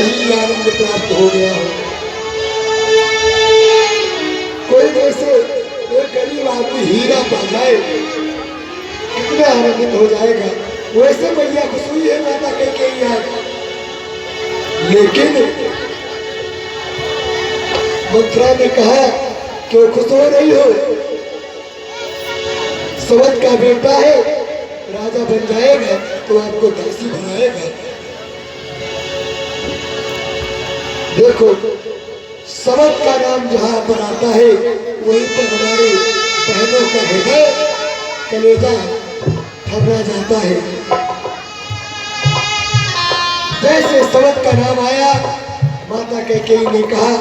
ही आनंद प्राप्त हो गया हो। कोई जैसे एक गरीब आदमी हीरा पा जाए कितना आनंदित हो जाएगा, वैसे मैया खुश हुई है माता कैकेयी आज। लेकिन मथुरा ने कहा क्यों खुश हो रही हो, सवत का बेटा है, राजा बन जाएगा तो आपको दासी बनाएगा। देखो सवत का नाम जहां पर आता है वहीं पर हमारे बहनों का हृदय कलेजा थर्रा जाता है। जैसे सवत का नाम आया माता कैकेयी ने कहा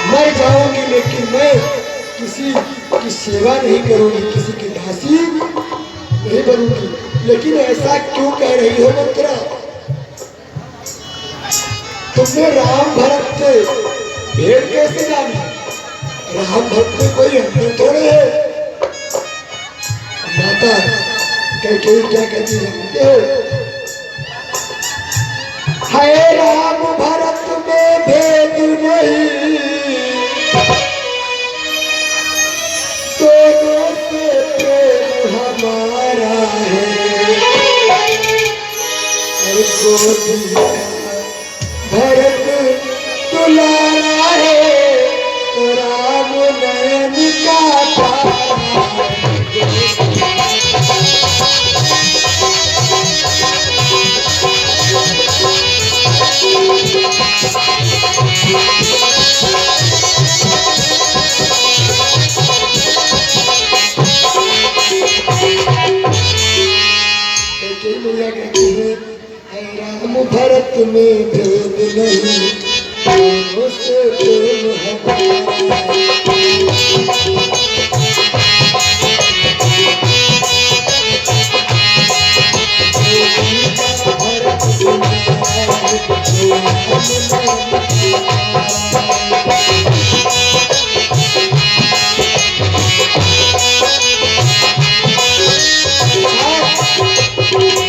मर जाऊंगी लेकिन मैं किसी की सेवा नहीं करूंगी, किसी की दासी नहीं बनूंगी। लेकिन ऐसा क्यों कह रही हो मथुरा, तुमने राम भरत से भेद कैसे जानी, राम भक्त में कोई अंतर थोड़े है। माता कैकेयी क्या कहती जानते हो, है राम भरत में भेद नहीं, दोनों से प्रेम हमारा है, भरत दुलारा है तो राम नयन का तारा। मैया कहती है राम भरत में भेद नहीं, दोनों से प्रेम हमारा।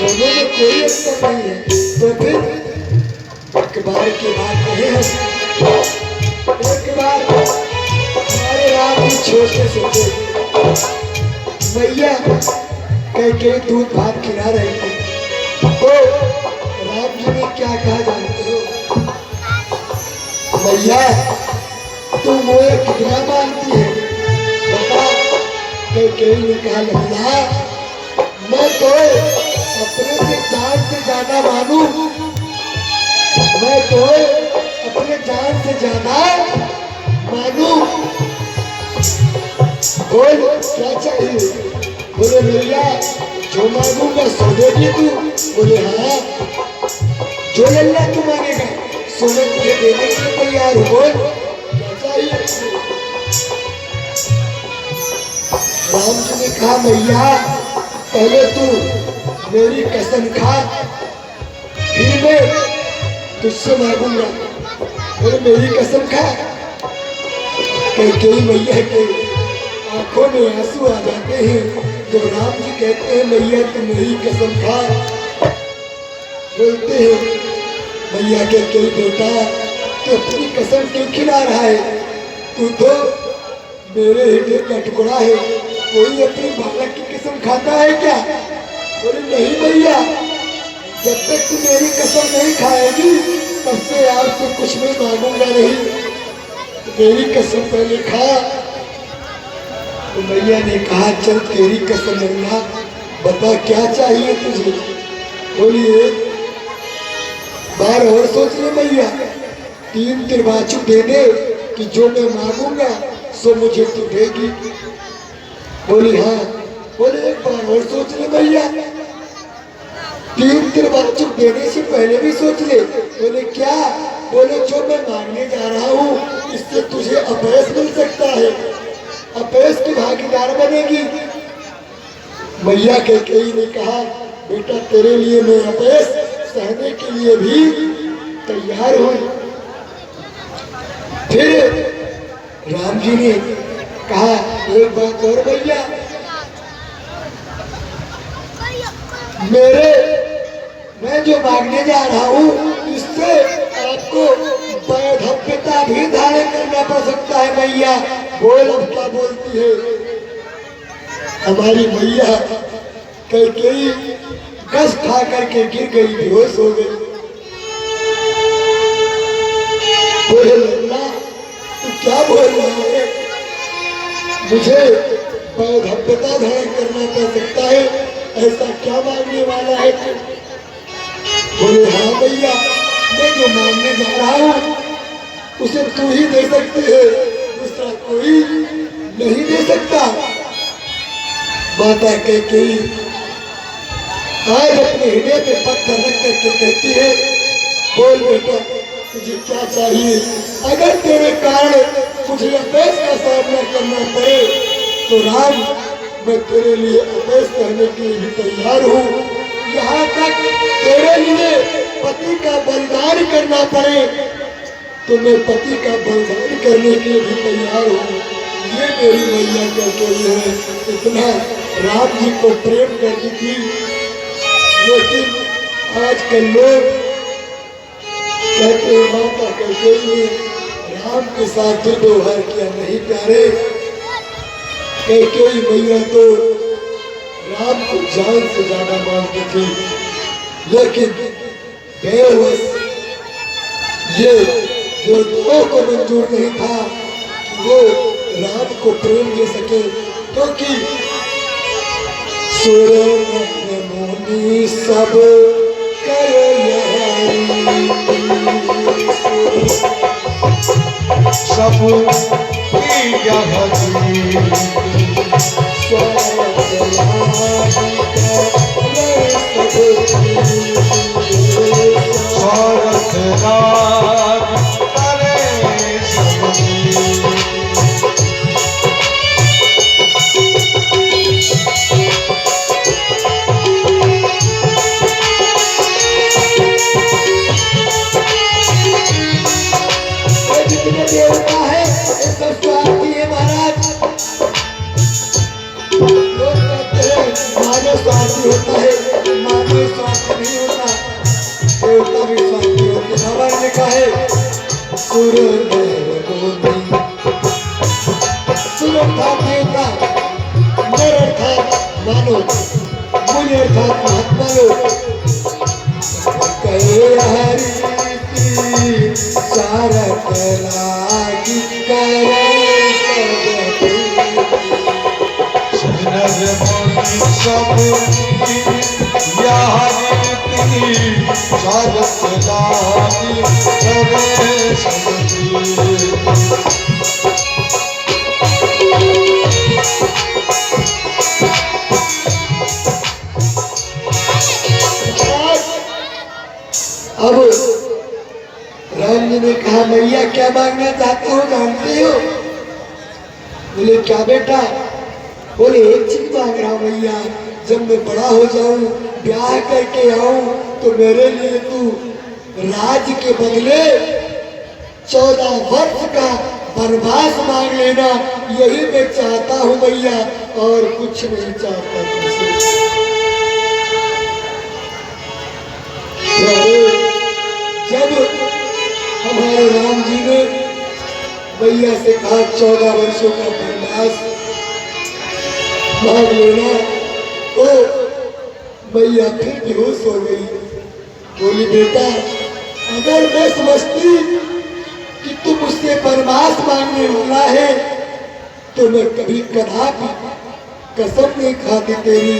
दोनों में कोई अंतर नहीं है। तो फिर एक बार की बात कहे हैं, एक बार हमारे राम जी छोटे से थे, मैया कैकेयी दूध भात खिला रहे थे, तो राम जी ने क्या कहा जानते हो, मैया तुम मुझे कितना मानती है बता। कैकेयी ने कहा लल्ला मैं तो अपने से जान से ज्यादा मानू, मैं तो अपने जान से ज्यादा मानू। बोल क्या चाहिए, बोले भैया जो मांगूंगा सो देगी तू, बोले हाँ जो लल्ला तू मांगेगा सो मैं तुझे देने के लिए तैयार हूँ, बोल क्या चाहिए। राम जी ने कहा मैया पहले तू मेरी कसम खा फिर मैं तुझसे मांगूंगा, बोले मेरी कसम खा। कैकेयी मैया के आंखों में आंसू आ जाते हैं जब राम जी कहते हैं मैया तुम मेरी कसम खा। बोलते हैं मैया कैकेयी बेटा तू अपनी कसम क्यों खिला रहा है, तू तो मेरे हृदय का टुकड़ा है, कोई अपनी बालक की कसम खाता है क्या। बोले नहीं भैया जब तक तू मेरी कसम नहीं खाएगी तब से आपसे कुछ भी मांगूंगा नहीं, तो मेरी कसम पहले खा। तो मैया ने कहा चल तेरी कसम लल्ला बता क्या चाहिए तुझे। बोली एक बार और सोच ले मैया, 3 तिरबाचू दे दे कि जो मैं मांगूंगा सो मुझे तू देगी। बोली हाँ। बोले एक बार और सोच ले भैया, 3 तिरबाचू देने से पहले भी सोच ले। बोले क्या, बोले जो मैं मांगने जा रहा हूँ इससे तुझे अपयश मिल सकता है, अपयश की भागीदार बनेगी। मैया कैकेयी ने कहा बेटा तेरे लिए मैं अपयश सहने के लिए भी तैयार हूँ। फिर राम जी ने कहा एक बात और भैया, मेरे मैं जो मांगने जा रहा हूँ इससे आपको वैधव्यता भी धारण करना पड़ सकता है। मैया बोल, अब क्या बोलती है? हमारी मैया कैकेयी गस खा करके गिर गई, बेहोश हो गई। बोले लल्ला तू क्या बोल रहा है? मुझे वैधव्यता धारण करना पड़ सकता है, ऐसा क्या मांगने वाला है तू? बोले हाँ भैया, मैं जो मांगने जा रहा हूँ उसे तू ही दे सकती है, दूसरा कोई नहीं दे सकता। माता कैकेयी आज अपने हृदय पे पत्थर रख करके कहती है, बोल बेटा तुझे क्या चाहिए? अगर तेरे कारण मुझे अपेश का सामना करना पड़े तो राम, मैं तेरे लिए अपेश करने के लिए भी तैयार हूँ। यहाँ तक तेरे लिए पति का बलिदान करना पड़े तो मैं पति का बलिदान करने के लिए भी तैयार हूँ। ये मेरी मैया कैकेयी है। इतना राम जी को प्रेम करती थी, लेकिन आजकल लोग कहते हैं माता कैकेयी ने राम के साथ दुर्व्यवहार किया। नहीं प्यारे, कैकेयी मैया तो राम को जान से ज्यादा मानती थी, लेकिन बेवश ये देवताओं को मंजूर नहीं था कि वो राम को प्रेम दे सके, क्योंकि सुर मुनि सब करो सब स्वार्थ राज करे जितने देवता है सब स्वार्थी है महाराज। लोग कहते हैं मानव स्वार्थी होता है, मानव स्वार्थी नहीं होता, देवता भी स्वार्थी होते हैं। भगवान ने कहा है सुर सुर अर्थात देवता, नर अर्थात मानव, मुनि अर्थात महात्मा लोग। कहे हरि सारथ लागी करे नर मुनि सब सारथ लागी करे सबकी। अब राम जी ने कहा मैया क्या मांगना चाहते हो, जानते हो? बोले क्या बेटा? बोले एक चीज मांग रहा हूं मैया, जब मैं बड़ा हो जाऊं, ब्याह करके आऊं तो मेरे लिए तू राज के बदले 14 वर्ष का वनवास मांग लेना, यही मैं चाहता हूं मैया, और कुछ नहीं चाहता तुमसे। जब हमारे राम जी ने मैया से कहा 14 वर्षों का वनवास मांग लेना, तो मैया फिर बेहोश हो गई। बोली बेटा अगर मैं समझती कि तू मुझसे वनवास मांगने वाला है तो मैं कभी कदापि कसम नहीं खाती तेरी,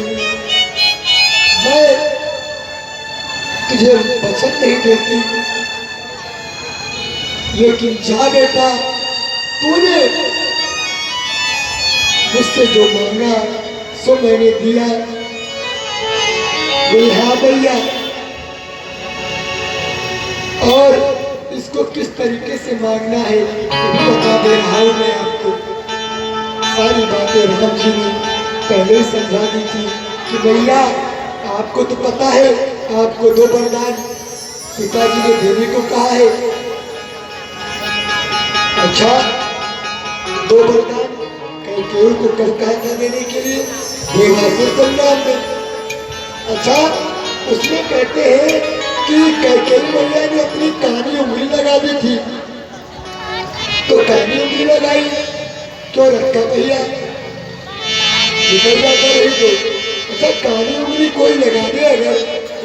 मैं तुझे वचन नहीं देती। लेकिन जा बेटा, तूने मुझसे जो मांगा सो मैंने दिया। बोले हाँ भैया, और इसको किस तरीके से मांगना है बता दे रहा हूं मैं आपको। सारी बातें राम जी ने पहले ही समझा दी थी कि भैया आपको तो पता है, आपको 2 वरदान पिताजी ने देने को कहा है। अच्छा 2 वरदान कैकेयी को कहा था देने के लिए, देवासुर संग्राम में। अच्छा उसमें कहते हैं कि कैकेयी मैया ने अपनी कानी उंगली लगा दी थी, तो कानी उंगली लगाई क्यों रखा भैया निकल जाता रही तो। अच्छा कानी उंगली कोई लगा दे अगर,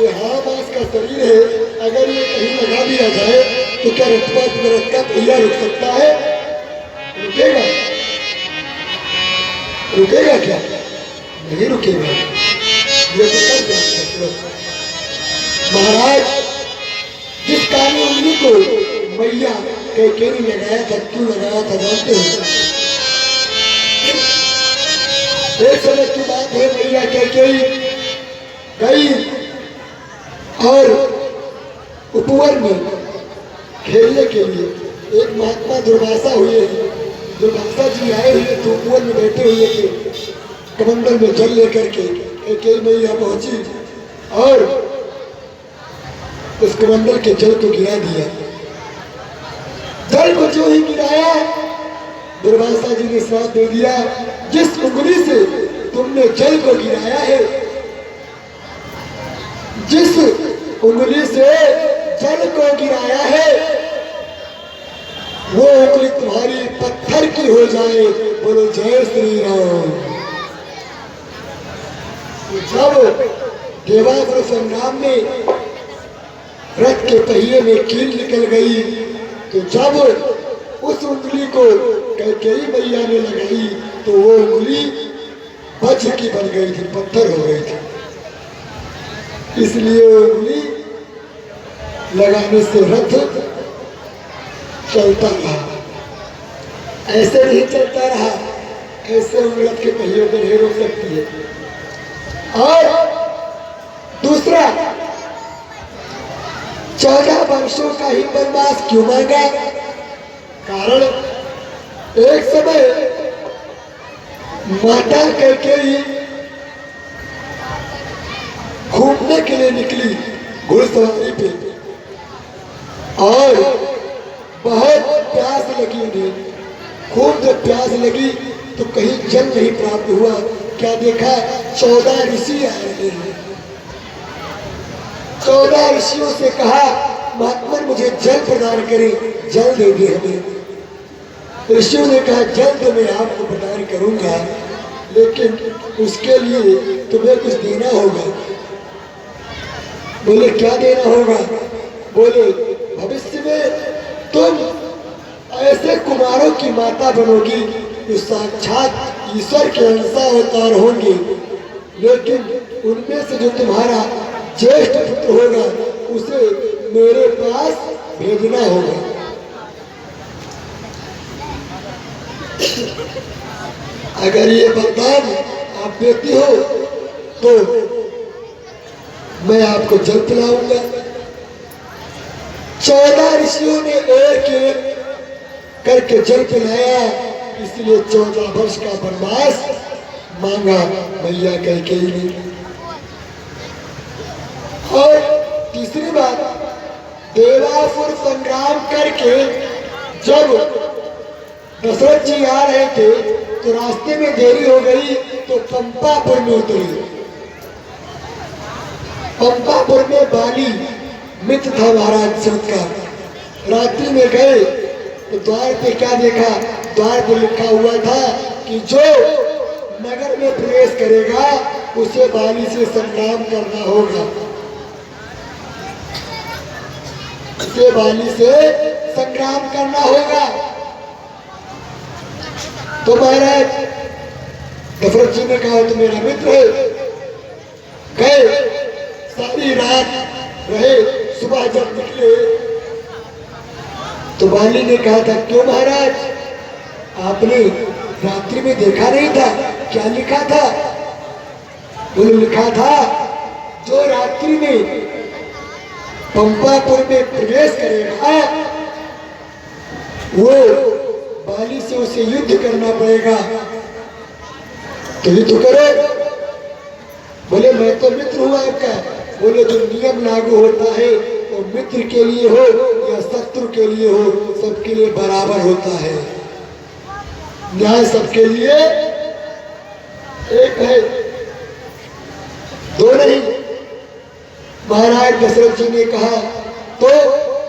ये हाँ बांस का शरीर है, अगर ये कहीं लगा दिया जाए तो क्या रथ का पहिया रुक सकता है? रुकेगा? रुकेगा क्या? नहीं रुकेगा। ये तो कर जाता महाराज, जिस कानी उंगली को मैया कैकेयी ने लगाया था, क्यों लगाया था जानते हो? एक समय की बात है, मैया कैकेयी गई और उपवन में खेलने के लिए। एक महात्मा दुर्वासा हुए, दुर्वासा जी आए हुए तो उपवन में बैठे हुए थे, कमंडल में जल लेकर के। कैकेयी मैया पहुंची और उस कमंडल के जल को गिरा दिया। जल को जो ही गिराया, दुर्वासा जी ने श्राप दे दिया, जिस उंगली से तुमने जल को गिराया है, जिस उंगली से जल को गिराया है, वो उंगली तुम्हारी पत्थर की हो जाए। बोलो जय श्री राम। जब देवासुर संग्राम में रथ के पहिए में कील निकल गई, तो जब उस उंगली को कैकेयी मैया ने लगाई तो वो उंगली वज्र की बन गई थी, पत्थर हो गई थी। इसलिए उंगली लगाने से रथ चलता रहा, ऐसे नहीं चलता रहा, ऐसे रथ के पहियों को नहीं रोक सकती है। और दूसरा, 14 वर्षों का ही वनवास क्यों मांगा? कारण एक समय माता कैकेयी घूमने के लिए निकली घुड़सवारी पे, और बहुत प्यास लगी उन्हें। खूब जब प्यास लगी तो कहीं जल नहीं प्राप्त हुआ। क्या देखा? 14 ऋषि आ रहे हैं। 14 ऋषियों से कहा, महात्मन मुझे जल प्रदान करें, जल दे दे हमें। ऋषियों ने कहा, जल तो मैं आपको प्रदान करूंगा, लेकिन उसके लिए तुम्हें कुछ देना होगा। बोले क्या देना होगा? बोले भविष्य में तुम ऐसे कुमारों की माता बनोगी जो साक्षात ईश्वर के अंशा अवतार होंगे, लेकिन उनमें से जो तुम्हारा ज्येष्ठ पुत्र होगा उसे मेरे पास भेजना होगा। अगर ये वरदान आप देती हो तो मैं आपको जल पिलाऊंगा। 14 ऋषियों ने एक एक करके जल पिलाया, इसलिए 14 वर्ष का वनवास मांगा मैया कैकेयी ने। और तीसरी बात, देवासुर संग्राम करके जब दशरथ जी आ रहे थे तो रास्ते में देरी हो गई, तो पंपापुर में उतरी। पंपापुर में बाली मित्र था महाराज दशरथ का। रात्रि में गए तो द्वार पे क्या देखा? द्वार पे लिखा हुआ था कि जो नगर में प्रवेश करेगा उसे बाली से संग्राम करना होगा, उसे बाली से संग्राम करना होगा। तो महाराज दशरथ जी ने कहा तो मेरा मित्र है। गए, सारी रात रहे, सुबह जब निकले तो बाली ने कहा था, क्यों महाराज आपने रात्रि में देखा नहीं था? क्या लिखा था? बोले लिखा था जो रात्रि में पंपापुर में प्रवेश करेगा वो बाली से उसे युद्ध करना पड़ेगा, तो युद्ध करो। बोले मैं तो मित्र हूं आपका। बोले जो नियम लागू होता है वो मित्र के लिए हो या शत्रु के लिए हो, सबके लिए बराबर होता है। न्याय सबके लिए एक है, दो नहीं। महाराज दशरथ जी ने कहा तो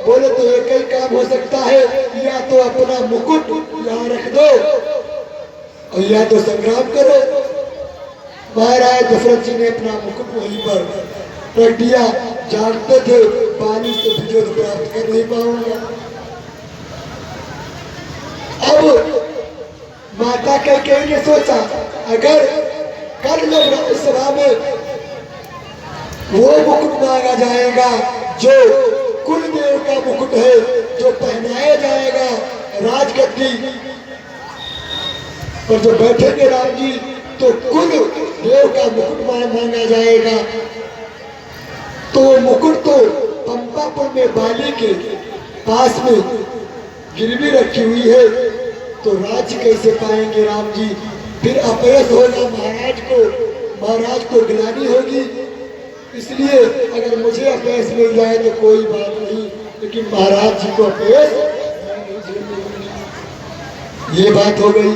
बोले तो एक ही काम हो सकता है, या तो अपना मुकुट यहाँ रख दो और या तो संग्राम करो। महाराज दशरथ जी ने अपना मुकुट वहीं पर रख दिया। जानते थे पानी से विजय प्राप्त कर नहीं पाऊंगा। अब माता कैकेयी ने सोचा अगर कल जब राज्यसभा में वो मुकुट मांगा जाएगा जो कुलदेव का मुकुट है, जो पहनाया जाएगा राजगद्दी पर जो बैठेंगे राम जी, तो कुलदेव का मुकुट मांगा जाएगा। तो वो मुकुट तो पंपापुर में बाली के पास में गिरवी रखी हुई है, तो राज्य कैसे पाएंगे राम जी? फिर अपयश होगा महाराज को गिलानी होगी। इसलिए अगर मुझे अपयश मिल जाए तो कोई बात नहीं, लेकिन महाराज जी को अपयश ये बात हो गई।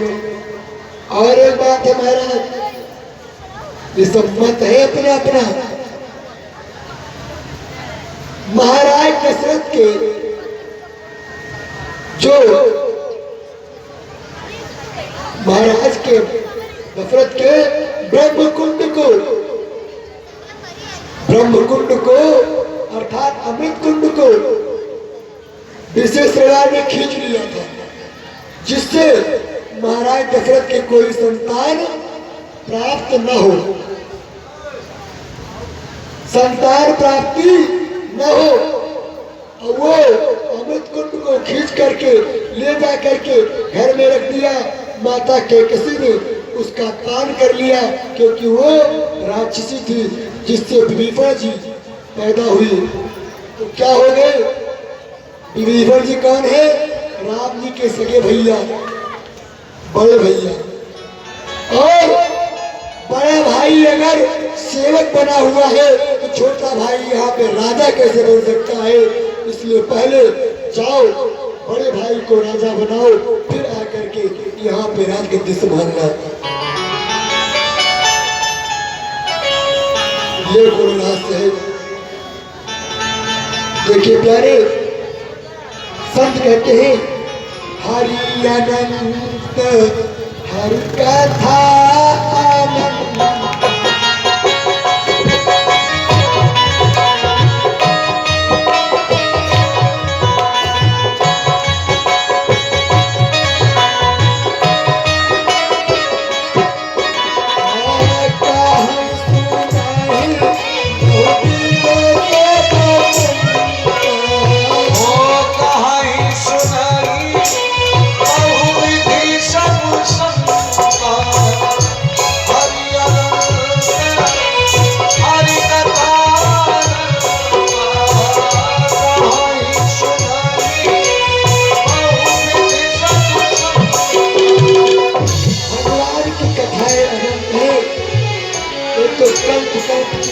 और एक बात है महाराज, ये सब मत है अपना अपना। महाराज दशरथ के जो महाराज के दशरथ के ब्रह्मकुंड को अर्थात अमृत कुंड को विश्वेश्वरैया ने खींच लिया था, जिससे महाराज दशरथ के कोई संतान प्राप्त न हो, संतान प्राप्ति न हो। और वो अमृत कुंड को खींच करके ले जा करके घर में रख दिया। माता कैकेयी ने उसका पान कर लिया, क्योंकि वो राक्षसी थी जिससे विभीषण जी पैदा हुई। तो क्या हो गए? विभीषण जी कौन है? राम जी के सगे भैया, बड़े भैया। और बड़ा भाई अगर सेवक बना हुआ है तो छोटा भाई यहाँ पे राजा कैसे बन सकता है? इसलिए पहले जाओ बड़े भाई को राजा बनाओ, फिर आकर के यहाँ पे राजगद्दी संभालना। ये गुरु रहस्य है। देखिए प्यारे, संत कहते हैं हरि अनंत हरि कथा आनंद।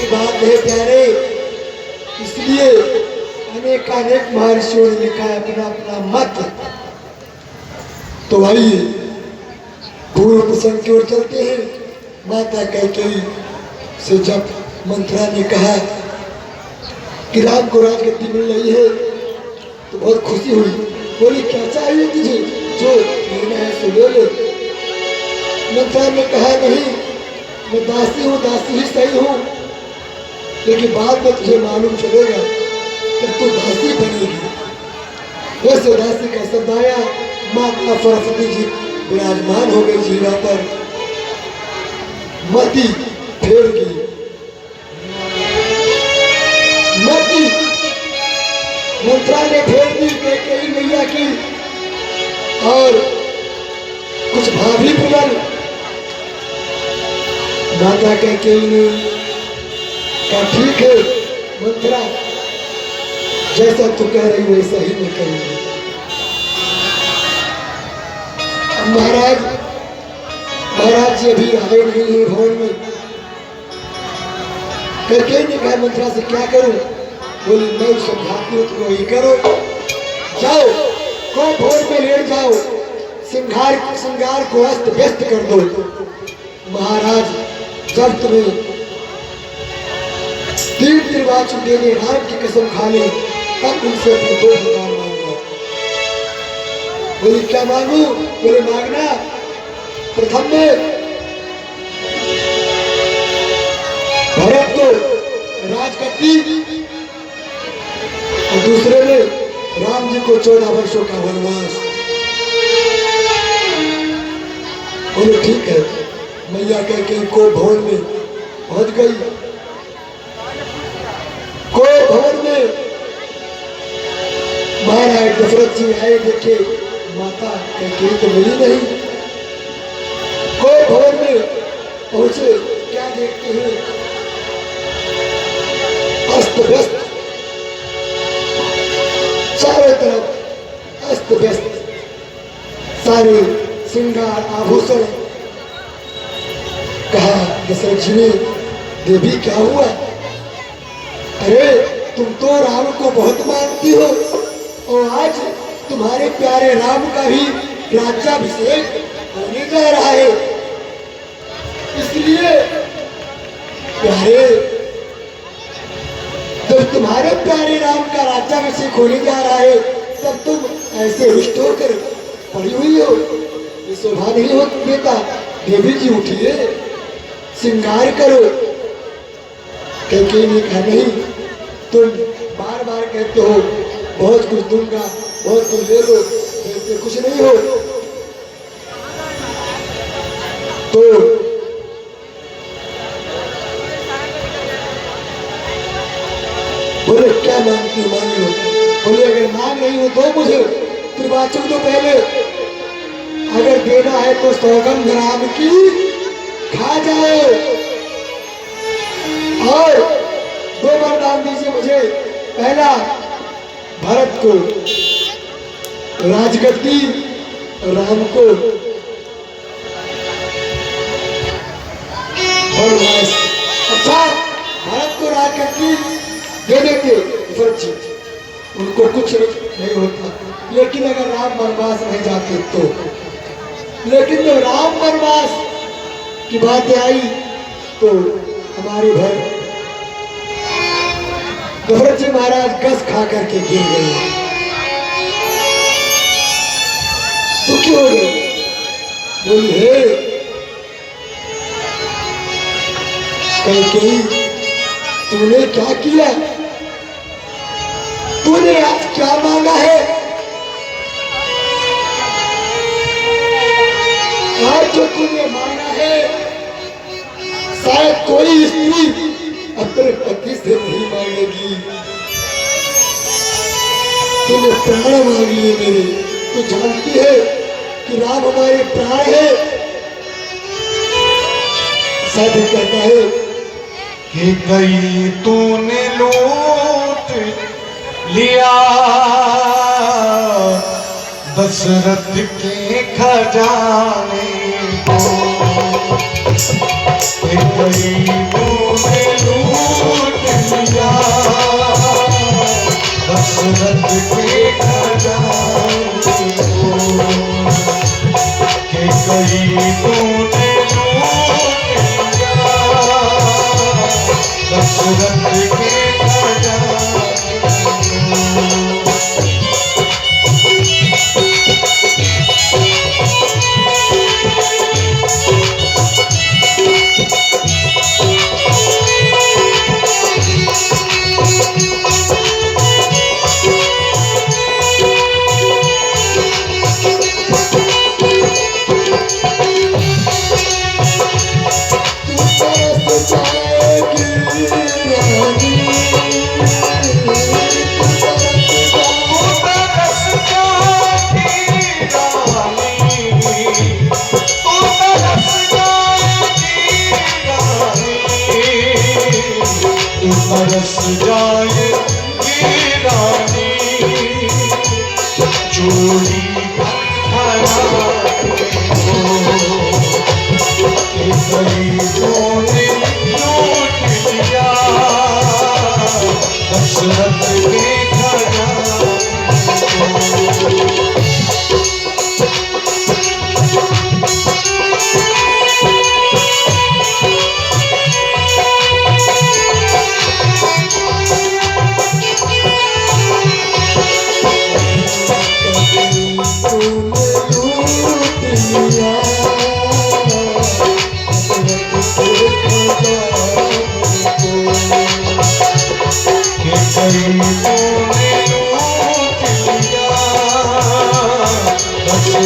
बात है प्यारे, इसलिए अनेक महर्षियों ने लिखा है अपना अपना मत। तो आइए पूर्व प्रसंग की ओर चलते हैं। माता कैकेयी से जब मंत्रा ने कहा कि राम को राजगद्दी मिल रही है तो बहुत खुशी हुई। बोली क्या चाहिए तुझे, जो लेना है सो ले ले। मंत्रा ने कहा नहीं, मैं दासी हूँ, दासी ही सही हूँ, लेकिन बाद में तुझे मालूम चलेगा कि तू दासी बनेगी। वैसे दासी का शब्द आया। माता सरस्वती जी विराजमान हो गई जीवा पर, मति फेर गई। मति मंत्रा ने फेर दी कैकेयी मैया की। और कुछ भाभी पुनल माता कैकेयी ने कहा ठीक है मंत्रा, जैसा तू कह रही वैसा ही मैं करूंगी। महाराज जी अभी आए नहीं है भवन में। कैकेयी ने कहा मंत्रा से क्या करूं? बोली मैं समझाती हूँ, तुम वही करो। जाओ को भवन में लेट जाओ, श्रृंगार को अस्त व्यस्त कर दो। महाराज जब तुम्हें तीन त्रिवाचु देने राम की कसम खा ले, तब उनसे अपने 2 हजार मांगूंगा। बोली क्या मांगू? बोले मांगना प्रथम में भरत को राजगद्दी और दूसरे में राम जी को 14 वर्षों का वनवास। बोले ठीक है। मैया कह के को भवन में पहुंच गई। को भवन में महाराज दशरथ जी आए, देखे माता कैकेयी तो मिली नहीं। को भवन में पहुंचे, क्या देखते हैं? अस्त व्यस्त, चारों तरफ अस्त व्यस्त, सारे श्रृंगार आभूषण। कहा दशरथ जी ने, देवी क्या हुआ? अरे तुम तो राम को बहुत मानती हो और आज तुम्हारे प्यारे राम का भी राज्याभिषेक होने जा रहा है, इसलिए प्यारे, जब तुम्हारे प्यारे राम का राज्याभिषेक होने जा रहा है तब तुम ऐसे रुष्ट होकर पड़ी हुई हो, ये शोभा नहीं हो देता। देवी जी उठिए, श्रृंगार करो। कैकेयी ने कहा नहीं, तुम बार बार कहते हो बहुत कुछ दूंगा, बहुत कुछ ले लो, देते कुछ नहीं हो। तो बोले क्या मांगती हो? मांग लो। बोले अगर मांग रही हो तो मुझे त्रिवाचु तो पहले अगर देना है तो सौगंध राम की खा जाओ और 2 वरदान दीजिए मुझे। पहला भरत को राजगद्दी, राम को वनवास। अच्छा, भरत को राजगद्दी दे देते दशरथ जी, उनको कुछ नहीं होता। लेकिन अगर राम वनवास नहीं जाते तो, लेकिन जब राम वनवास की बात आई तो हमारे भाई दशरथ जी महाराज गस खा करके गिर गए, दुखी हो गए। बोली हे कैकेयी, तूने क्या किया? तूने आज क्या मांगा है? आज जो तूने मांगा है शायद कोई स्त्री अपने पति से नहीं मांगेगी। तूने प्राण मांग लिए मेरे। तू जानती है कि राम हमारे प्राण है। साधु कहता है कि कई तूने लूट लिया दशरथ के खजाने को, कि कई तूने लूट लिया दशरथ के खजाने को, कि कई तूने लूट लिया दशरथ के खजाने को।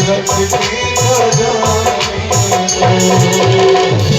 दशरथ के खजाने को।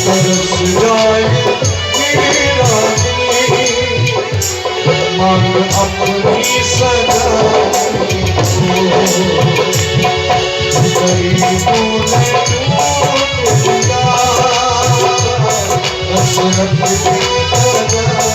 तरस जाए मेरा मन अपनी सजाने को गरीबों ने लूट लिया दशरथ के खजाने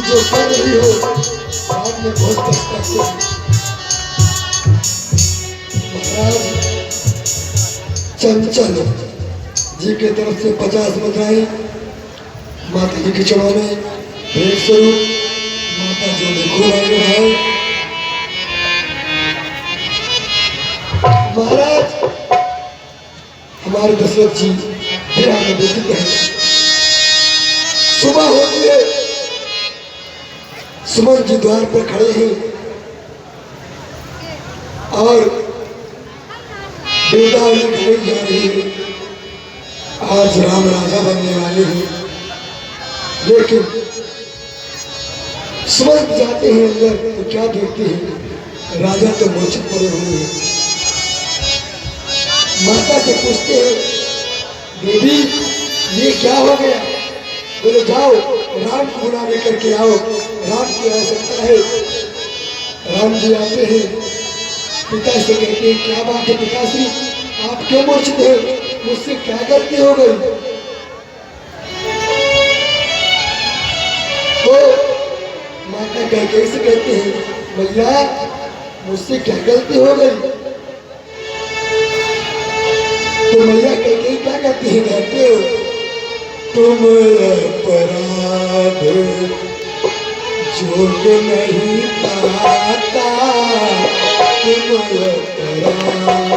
जो कर रही हो बाद में बहुत पछताओगे। महाराज चंचल जी के तरफ से 50 मुद्राएं माता जी के चरणों में भेंट स्वरूप माता जी ने खूब आगे बढ़ाए। महाराज हमारे दशरथ जी फिर हमें देखते हैं। सुबह होती है, सुमन जी द्वार पर खड़े हैं और बेदावली गाई जा रही है। आज राम राजा बनने वाले हैं, लेकिन सुमन जाते हैं अंदर तो क्या देखते हैं, राजा तो मूर्छित पड़े हुए हैं। माता से पूछते हैं, देवी ये क्या हो गया? बोले जाओ राम को बुला लेकर के आओ, राम की आवश्यकता है। राम जी आते हैं, पिता से कहते हैं क्या बात है पिताश्री, आप क्यों मूर्छित हैं, मुझसे क्या गलती हो गई? तो माता कैकेयी से कहते हैं भैया मुझसे क्या गलती हो गई? तो मैया कैकेयी क्या कहती है? कहते हो तुम अपराध जोग नहीं पाता, तुम अपराध